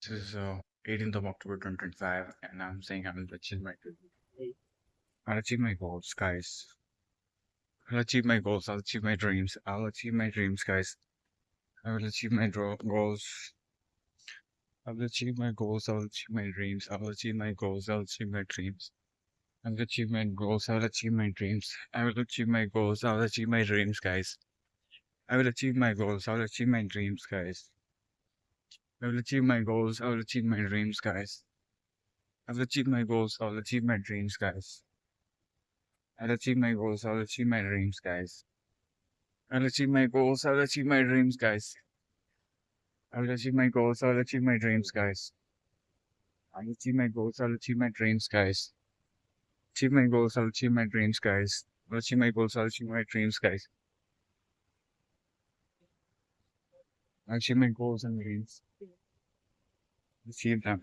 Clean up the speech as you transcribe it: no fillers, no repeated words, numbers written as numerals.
This is 18th of October 2025, and I'm saying I will achieve my I'll achieve my goals, guys. I'll achieve my goals. I'll achieve my dreams. I'll achieve my dreams, guys. I will achieve my goals. I'll achieve my goals. I'll achieve my dreams. I'll achieve my goals. I'll achieve my dreams. I'll achieve my goals. I'll achieve my dreams. I will achieve my goals. I'll achieve my dreams, guys. I will achieve my goals. I'll achieve my dreams, guys. I will achieve my goals. I will achieve my dreams, guys. I will achieve my goals. I'll achieve my dreams, guys. I'll achieve my goals. I'll achieve my dreams, guys. I'll achieve my goals. I'll achieve my dreams, guys. I'll achieve my goals. I'll achieve my dreams, guys. I'll achieve my goals. I'll achieve my dreams, guys. Achieve my goals. I'll achieve my dreams, guys. I'll achieve my goals. I'll achieve my dreams, guys. I'll achieve my goals and dreams. Achieve them.